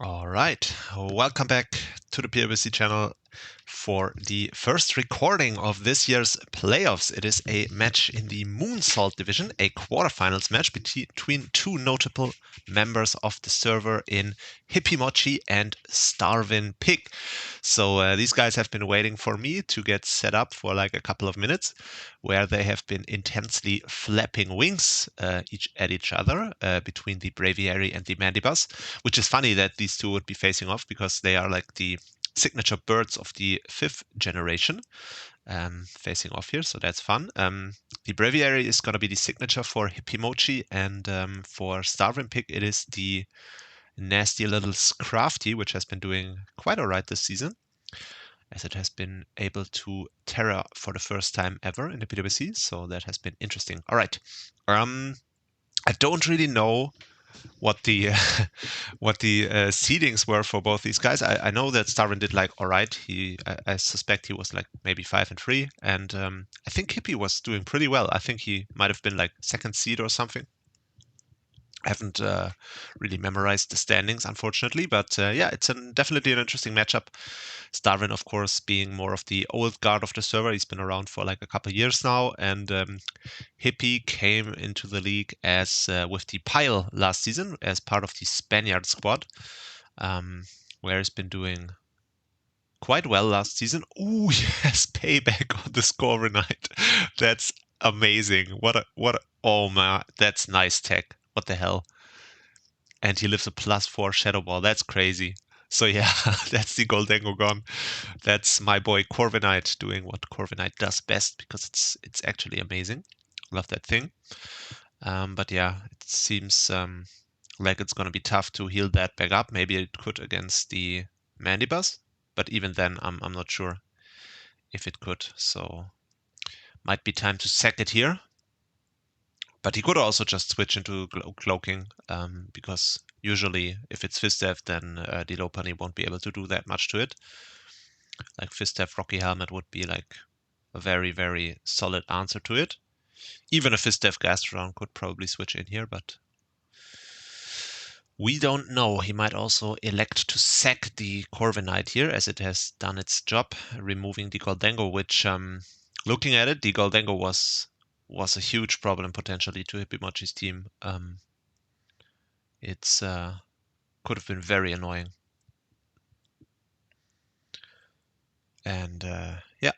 All right, welcome back to the PWC channel for the first recording of this year's playoffs. It is a match in the Moonsault Division, a quarterfinals match between two notable members of the server in Hipimochi and StarvinPig. So these guys have been waiting for me to get set up for like a couple of minutes, where they have been intensely flapping wings at each other between the Braviary and the Mandibus, which is funny that these two would be facing off because they are like the signature birds of the 5th generation facing off here, so that's fun. The Breviary is going to be the signature for hipimochi, and for StarvinPig it is the nasty little Scrafty, which has been doing quite alright this season, as it has been able to Terra for the first time ever in the PWC, so that has been interesting. Alright, I don't really know what the seedings were for both these guys. I know that Starvin did like all right. I suspect he was like maybe 5-3, and I think Hippie was doing pretty well. I think he might have been like second seed or something. I haven't really memorized the standings, unfortunately, but yeah, it's definitely an interesting matchup. Starvin, of course, being more of the old guard of the server. He's been around for like a couple of years now, and Hippie came into the league as with the Pile last season as part of the Spaniard squad, where he's been doing quite well last season. Ooh, yes, payback on the score night. That's amazing. Oh man, that's nice tech. What the hell? And he lives a +4 Shadow Ball. That's crazy. So yeah, that's the Goldengo gone. That's my boy Corviknight doing what Corviknight does best, because it's actually amazing. Love that thing. But yeah, it seems like it's gonna be tough to heal that back up. Maybe it could against the Mandibus, but even then, I'm not sure if it could. So might be time to sack it here. But he could also just switch into cloaking, because usually if it's Fistef, then the Lopunny won't be able to do that much to it. Like Fistef Rocky Helmet would be like a very, very solid answer to it. Even a Fistef Gastrodon could probably switch in here, but we don't know. He might also elect to sack the Corviknight here, as it has done its job, removing the Goldengo, which, looking at it, the Goldengo was a huge problem potentially to Hipimochi's team. It's could have been very annoying. And yeah,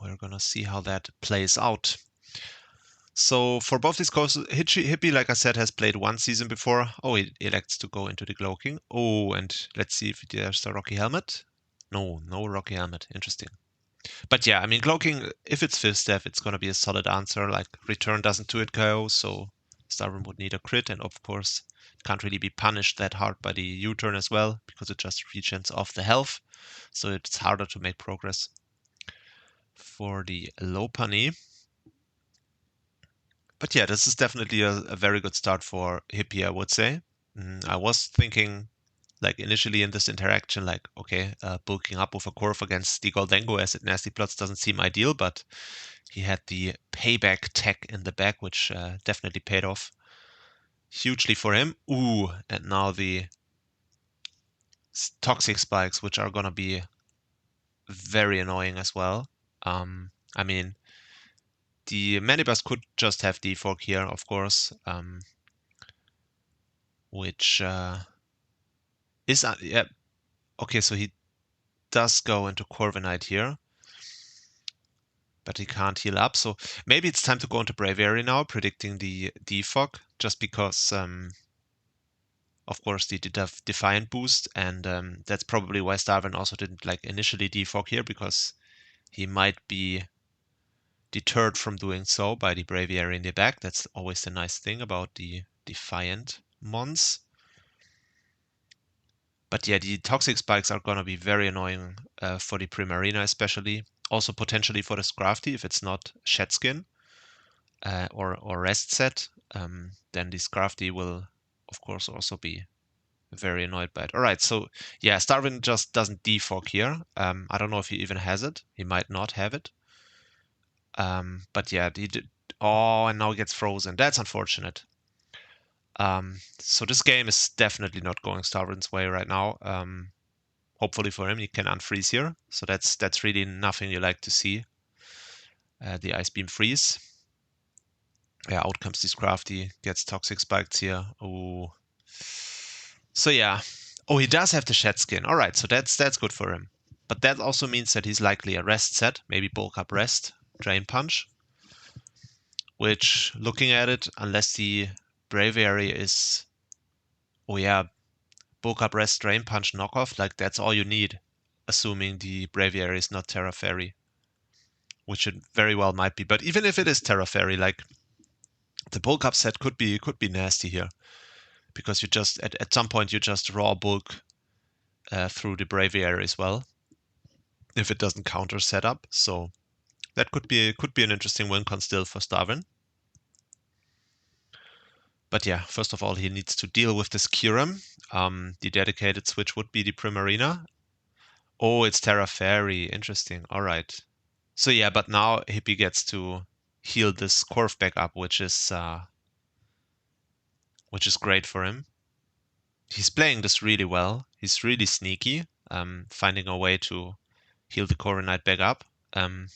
we're gonna see how that plays out. So for both these courses, Hippie, like I said, has played one season before. Oh, he elects to go into the cloaking. Oh, and let's see if there's a Rocky Helmet. No Rocky Helmet. Interesting. But yeah, I mean, cloaking, if it's fifth step, it's going to be a solid answer. Like, return doesn't do it KO, so Starvin would need a crit, and of course, it can't really be punished that hard by the U-turn as well, because it just regens off the health, so it's harder to make progress. For the Lopunny. But yeah, this is definitely a very good start for Hippie, I would say. I was thinking, like initially in this interaction, like, okay, bulking up with a Corv against the Goldengo as it nasty plots doesn't seem ideal, but he had the payback tech in the back, which definitely paid off hugely for him. Ooh, and now the toxic spikes, which are gonna be very annoying as well. I mean, the Manibus could just have defork here, of course, which is yeah. Okay, so he does go into Corviknight here, but he can't heal up. So maybe it's time to go into Braviary now, predicting the defog, just because, of course, the Defiant boost, and that's probably why Starvin also didn't like initially defog here, because he might be deterred from doing so by the Braviary in the back. That's always the nice thing about the Defiant mons. But yeah, the toxic spikes are gonna be very annoying for the Primarina especially. Also potentially for the Scrafty if it's not Shedskin or Rest Set. Then the Scrafty will, of course, also be very annoyed by it. Alright, so yeah, Starvin just doesn't defog here. I don't know if he even has it. He might not have it. But yeah, he did. Oh, and now he gets frozen. That's unfortunate. So this game is definitely not going Starvin's way right now. Hopefully for him, he can unfreeze here. So that's really nothing you like to see. The Ice Beam freeze. Yeah, out comes this Crafty, gets Toxic Spiked here. Oh. So yeah. Oh, he does have the Shed Skin. All right, so that's good for him. But that also means that he's likely a rest set, maybe bulk up rest, Drain Punch. Which, looking at it, unless the Braviary is, oh yeah, bulk up rest, Drain Punch, knockoff, like that's all you need, assuming the Braviary is not Terra Fairy, which it very well might be. But even if it is Terra Fairy, like the bulk up set could be nasty here, because you just at some point you just raw bulk through the Braviary as well, if it doesn't counter setup. So that could be an interesting win con still for Starvin. But yeah, first of all, he needs to deal with this Kyurem. The dedicated switch would be the Primarina. Oh, it's Terra Fairy. Interesting. All right. So yeah, but now Hippie gets to heal this Corv back up, which is great for him. He's playing this really well. He's really sneaky, finding a way to heal the Corviknight back up. And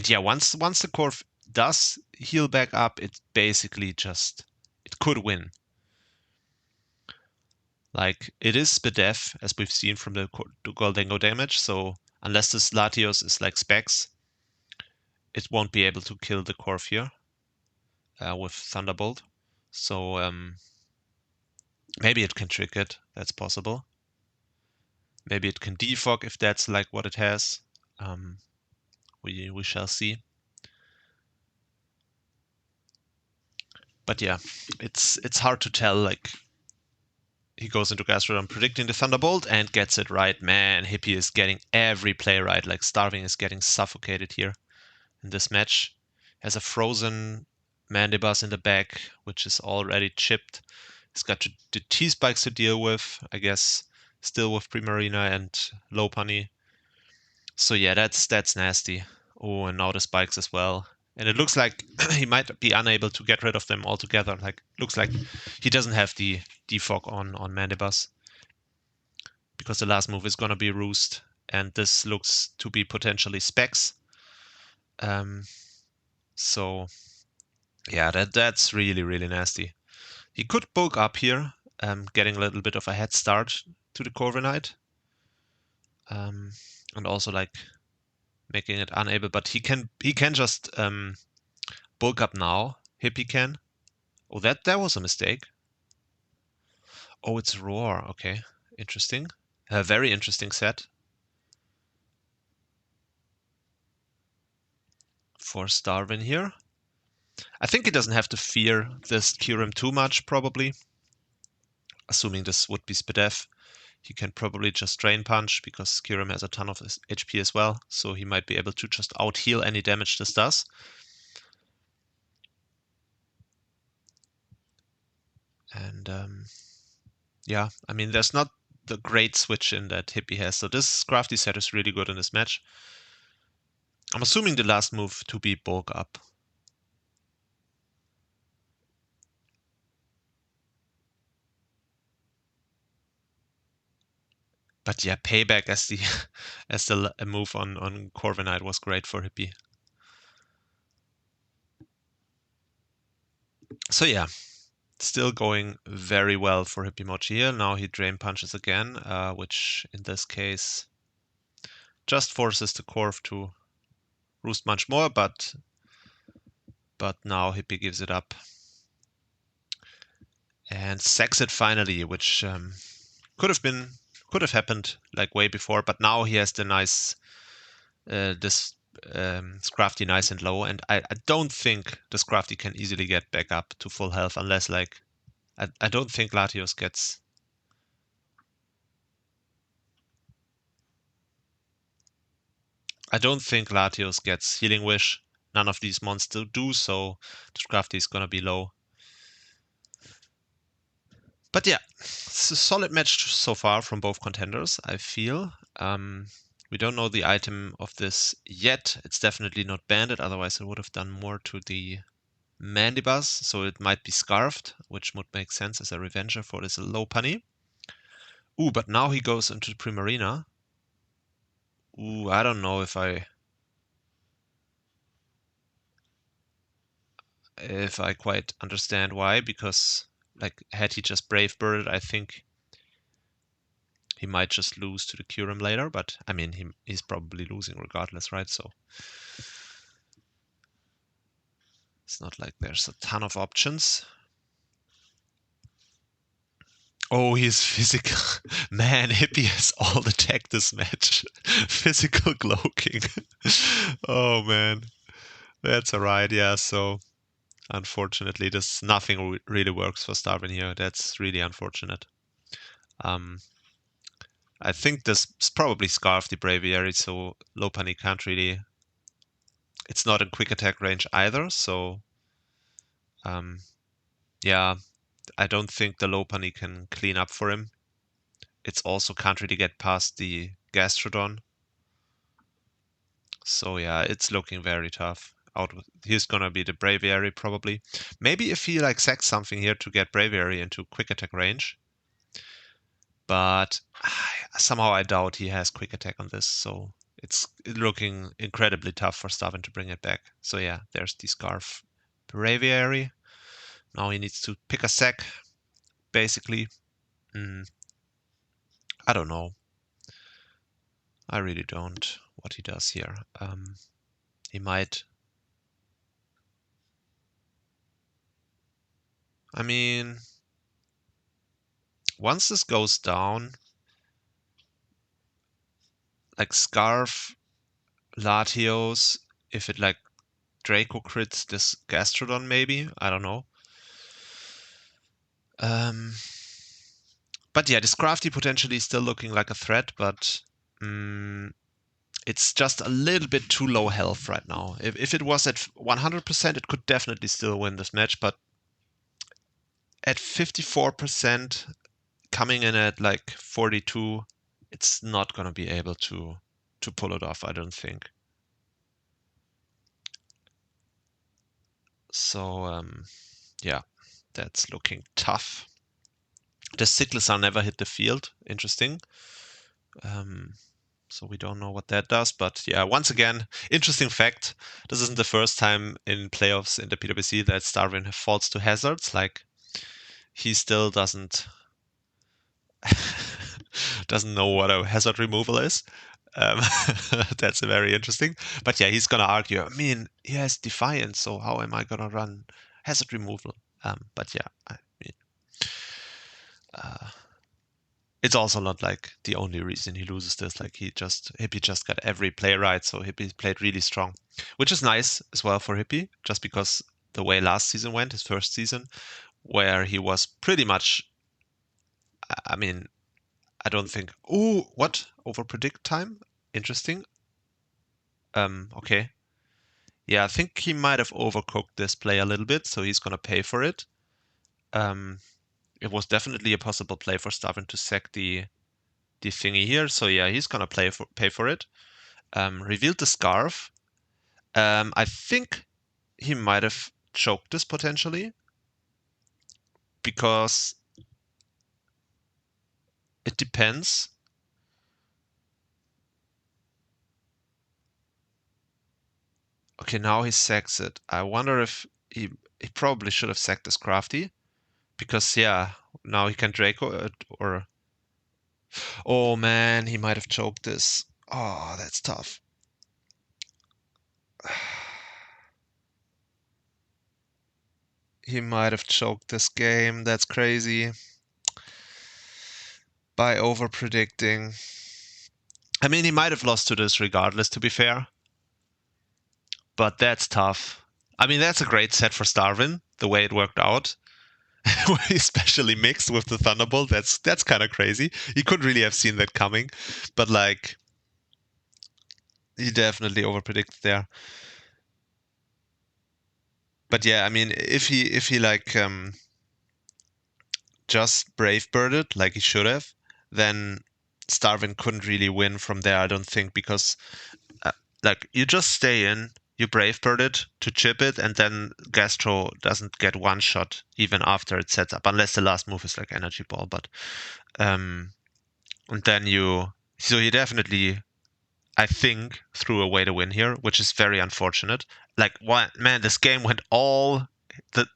yeah, once the Corv does heal back up, it basically just, it could win. Like, it is Spadef, as we've seen from the Goldengo damage, so unless this Latios is like Specs, it won't be able to kill the Corv here with Thunderbolt. So maybe it can trick it, that's possible. Maybe it can defog if that's like what it has. We shall see. But yeah, it's hard to tell. Like, he goes into Gastrodon predicting the Thunderbolt and gets it right. Man, Hippie is getting every play right. Like, Starving is getting suffocated here in this match. Has a frozen Mandibuzz in the back, which is already chipped. He's got the T-Spikes to deal with, I guess, still with Primarina and Lopunny. So yeah, that's nasty. Oh, and now the spikes as well. And it looks like he might be unable to get rid of them altogether. Like, looks like he doesn't have the defog on Mandibuzz, because the last move is gonna be Roost, and this looks to be potentially Specs. So yeah, that's really nasty. He could bulk up here, getting a little bit of a head start to the Corviknight, and also like making it unable. But he can just bulk up now. Hippie can. Oh, that was a mistake. Oh, it's Roar. Okay, interesting. A very interesting set for Starvin here. I think he doesn't have to fear this Kyurem too much, probably. Assuming this would be Spadef, he can probably just Drain Punch, because Kyurem has a ton of HP as well, so he might be able to just out-heal any damage this does. And yeah, I mean, there's not the great switch in that Hippie has, so this Crafty set is really good in this match. I'm assuming the last move to be bulk up. But yeah, payback as the as the move on Corviknight was great for Hippie. So yeah, still going very well for hipimochi here. Now he Drain Punches again, which in this case just forces the Corv to roost much more, but now Hippie gives it up. And sacks it finally, which could have happened like way before, but now he has the nice this Scrafty nice and low, and I don't think the Scrafty can easily get back up to full health unless, like, I don't think Latios gets... I don't think Latios gets Healing Wish. None of these monsters do, so the Scrafty is gonna be low. But yeah, it's a solid match so far from both contenders, I feel. We don't know the item of this yet. It's definitely not banded, otherwise it would have done more to the Mandibus, so it might be Scarfed, which would make sense as a revenger for this low punny. Ooh, but now he goes into the Primarina. Ooh, I don't know if I quite understand why, because like had he just Brave Birded, I think he might just lose to the Curum later, but I mean he's probably losing regardless, right? So it's not like there's a ton of options. Oh, he's physical. Man, Hippie has all the tech this match. Physical cloaking. Oh man. That's alright, yeah, so unfortunately nothing really works for Starvin here. That's really unfortunate. I think this is probably Scarf the Braviary, so Lopunny can't really... It's not in quick attack range either, so... yeah, I don't think the Lopunny can clean up for him. It's also can't really get past the Gastrodon. So yeah, it's looking very tough. He's gonna be the Braviary probably. Maybe if he like sacks something here to get Braviary into quick attack range. But somehow I doubt he has quick attack on this, so it's looking incredibly tough for Starvin to bring it back. So yeah, there's the Scarf Braviary. Now he needs to pick a sack, basically. I don't know. I really don't what he does here. He might... I mean, once this goes down, like Scarf, Latios, if it like Draco crits this Gastrodon maybe, I don't know. But yeah, this Crafty potentially is still looking like a threat, but it's just a little bit too low health right now. If it was at 100%, it could definitely still win this match, but at 54%, coming in at like 42, it's not going to be able to pull it off, I don't think. So, yeah, that's looking tough. The Sicklesaur never hit the field. Interesting. So we don't know what that does. But yeah, once again, interesting fact. This isn't the first time in playoffs in the PWC that Starvin falls to hazards. Like, he still doesn't know what a hazard removal is. That's very interesting. But yeah, he's gonna argue. I mean, he has Defiance, so how am I gonna run hazard removal? But yeah, I mean, it's also not like the only reason he loses this. Like Hippie just got every play right, so Hippie played really strong, which is nice as well for Hippie, just because the way last season went, his first season, where he was pretty much. I mean, I don't think. Oh, what over predict time? Interesting. Okay. Yeah, I think he might have overcooked this play a little bit, so he's gonna pay for it. It was definitely a possible play for Starvin to sack the thingy here, so yeah, he's gonna pay for it. Revealed the Scarf. I think he might have choked this potentially, because it depends. Okay, now he sacks it. I wonder if he probably should have sacked this Crafty, because yeah, now he can Draco it, or... Oh man, he might have choked this. Oh, that's tough. He might have choked this game. That's crazy. By over predicting. I mean, he might have lost to this regardless, to be fair. But that's tough. I mean, that's a great set for Starvin, the way it worked out. Especially mixed with the Thunderbolt. That's kind of crazy. You couldn't really have seen that coming. But like, he definitely over predicted there. But yeah, I mean, if he like just Brave Birded like he should have, then Starvin couldn't really win from there, I don't think, because like you just stay in, you brave bird it to chip it, and then Gastro doesn't get one shot even after it sets up, unless the last move is like energy ball. But and then so he definitely, I think, threw away the win here, which is very unfortunate. Like, what, man, this game went all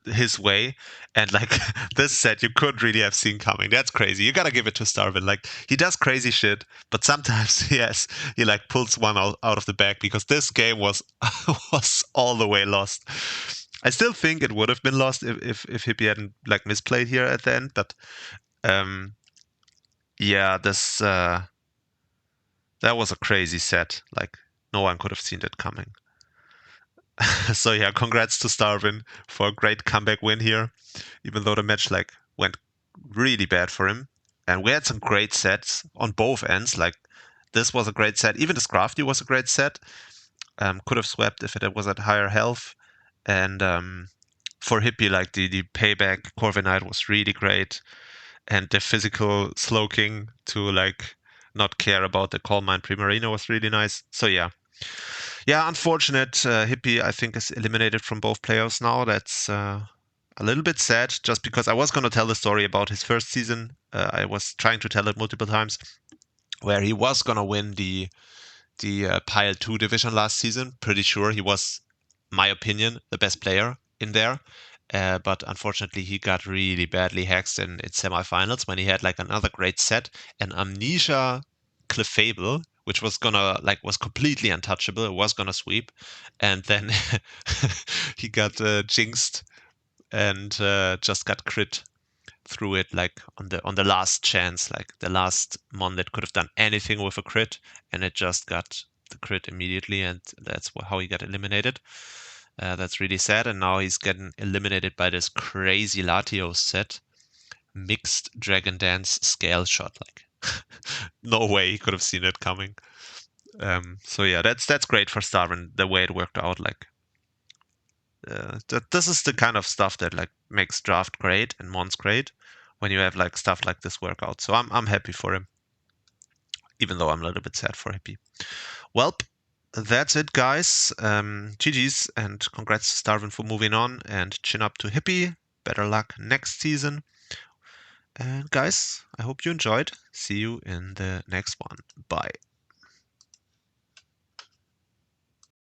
his way, and like this set you couldn't really have seen coming. That's crazy. You gotta give it to Starvin. Like, he does crazy shit, but sometimes he like pulls one out of the bag, because this game was was all the way lost. I still think it would have been lost if Hippie hadn't like misplayed here at the end, but um yeah, this that was a crazy set. Like, no one could have seen that coming. So yeah, congrats to Starvin for a great comeback win here, even though the match like went really bad for him. And we had some great sets on both ends. Like, this was a great set. Even the Scrafty was a great set. Could have swept if it was at higher health. And for Hippie, like the payback Corviknight was really great. And the physical slow king to like not care about the Calm Mind Primarina was really nice. So yeah. Yeah, unfortunate. Hippie, I think, is eliminated from both playoffs now. That's a little bit sad, just because I was going to tell the story about his first season. I was trying to tell it multiple times, where he was going to win the Pile 2 division last season. Pretty sure he was, my opinion, the best player in there. But unfortunately, he got really badly hexed in semifinals when he had like another great set, an Amnesia Clefable, which was completely untouchable. It was gonna sweep, and then he got jinxed and just got crit through it, like on the last chance, like the last mon that could have done anything with a crit, and it just got the crit immediately, and that's how he got eliminated. That's really sad, and now he's getting eliminated by this crazy Latios set, mixed Dragon Dance scale shot. Like, no way he could have seen it coming. So yeah, that's great for Starvin, the way it worked out. Like, this is the kind of stuff that like makes draft great and Mons great, when you have like stuff like this work out. So I'm happy for him, even though I'm a little bit sad for Hippie. Well, that's it, guys. GG's, and congrats to Starvin for moving on, and chin up to Hippie. Better luck next season. And guys, I hope you enjoyed. See you in the next one. Bye.